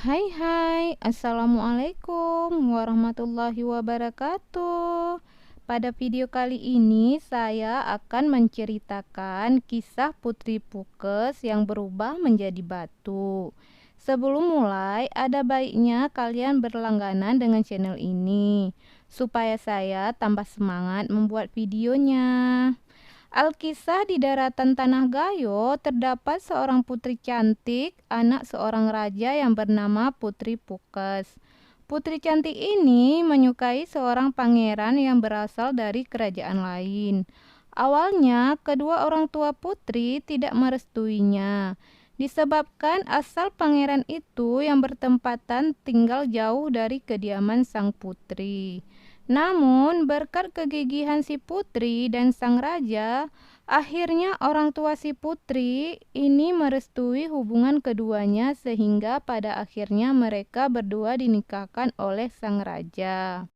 Hai hai, Assalamualaikum warahmatullahi wabarakatuh. Pada video kali ini saya akan menceritakan kisah Putri Pukes yang berubah menjadi batu. Sebelum mulai, ada baiknya kalian berlangganan dengan channel ini supaya saya tambah semangat membuat videonya. Alkisah di daratan Tanah Gayo terdapat seorang putri cantik, anak seorang raja yang bernama Putri Pukes. Putri cantik ini menyukai seorang pangeran yang berasal dari kerajaan lain. Awalnya, kedua orang tua putri tidak merestuinya, disebabkan asal pangeran itu yang bertempatan tinggal jauh dari kediaman sang putri. Namun, berkat kegigihan si putri dan sang raja, akhirnya orang tua si putri ini merestui hubungan keduanya sehingga pada akhirnya mereka berdua dinikahkan oleh sang raja.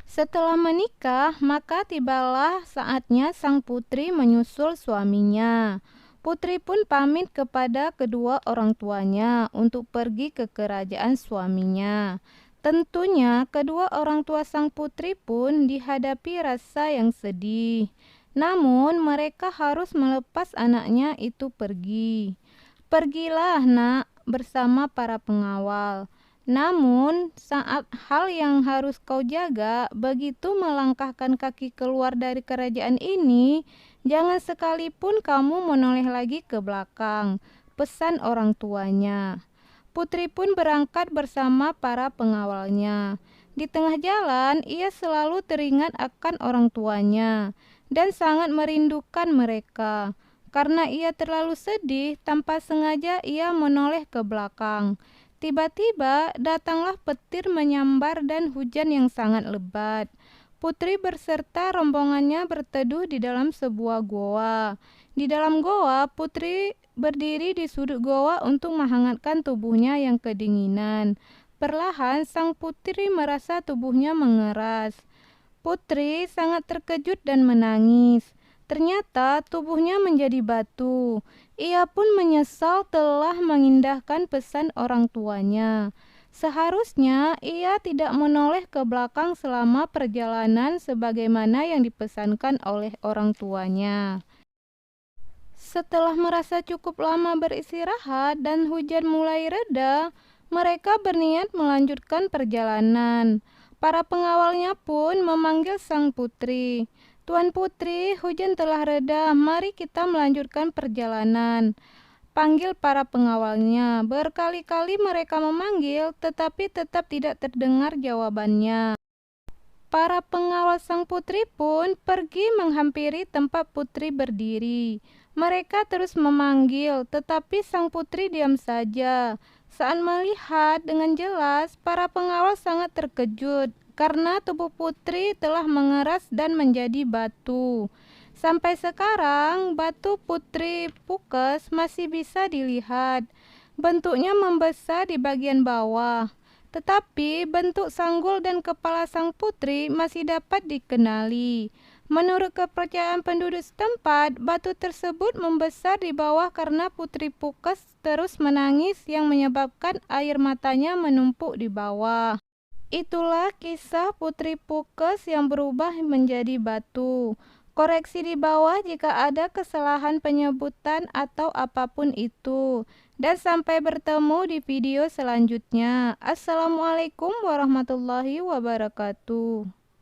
Setelah menikah, maka tibalah saatnya sang putri menyusul suaminya. Putri pun pamit kepada kedua orang tuanya untuk pergi ke kerajaan suaminya. Tentunya, kedua orang tua sang putri pun dihadapi rasa yang sedih. Namun, mereka harus melepas anaknya itu pergi. Pergilah, nak, bersama para pengawal. Namun, saat hal yang harus kau jaga begitu melangkahkan kaki keluar dari kerajaan ini, jangan sekalipun kamu menoleh lagi ke belakang, pesan orang tuanya. Putri pun berangkat bersama para pengawalnya. Di tengah jalan, ia selalu teringat akan orang tuanya dan sangat merindukan mereka. Karena ia terlalu sedih, tanpa sengaja ia menoleh ke belakang. Tiba-tiba datanglah petir menyambar dan hujan yang sangat lebat. Putri berserta rombongannya berteduh di dalam sebuah goa. Di dalam goa, Putri berdiri di sudut goa untuk menghangatkan tubuhnya yang kedinginan. Perlahan, sang putri merasa tubuhnya mengeras. Putri sangat terkejut dan menangis. Ternyata tubuhnya menjadi batu. Ia pun menyesal telah mengindahkan pesan orang tuanya. Seharusnya ia tidak menoleh ke belakang selama perjalanan sebagaimana yang dipesankan oleh orang tuanya. Setelah merasa cukup lama beristirahat dan hujan mulai reda, mereka berniat melanjutkan perjalanan. Para pengawalnya pun memanggil sang putri. "Tuan putri, hujan telah reda, mari kita melanjutkan perjalanan," panggil para pengawalnya. Berkali-kali mereka memanggil, tetapi tetap tidak terdengar jawabannya. Para pengawal sang putri pun pergi menghampiri tempat putri berdiri. Mereka terus memanggil, tetapi sang putri diam saja. Saat melihat dengan jelas, para pengawal sangat terkejut karena tubuh putri telah mengeras dan menjadi batu. Sampai sekarang, batu Putri Pukes masih bisa dilihat. Bentuknya membesar di bagian bawah. Tetapi bentuk sanggul dan kepala sang putri masih dapat dikenali. Menurut kepercayaan penduduk setempat, batu tersebut membesar di bawah karena Putri Pukes terus menangis yang menyebabkan air matanya menumpuk di bawah. Itulah kisah Putri Pukes yang berubah menjadi batu. Koreksi di bawah jika ada kesalahan penyebutan atau apapun itu. Dan sampai bertemu di video selanjutnya. Assalamualaikum warahmatullahi wabarakatuh.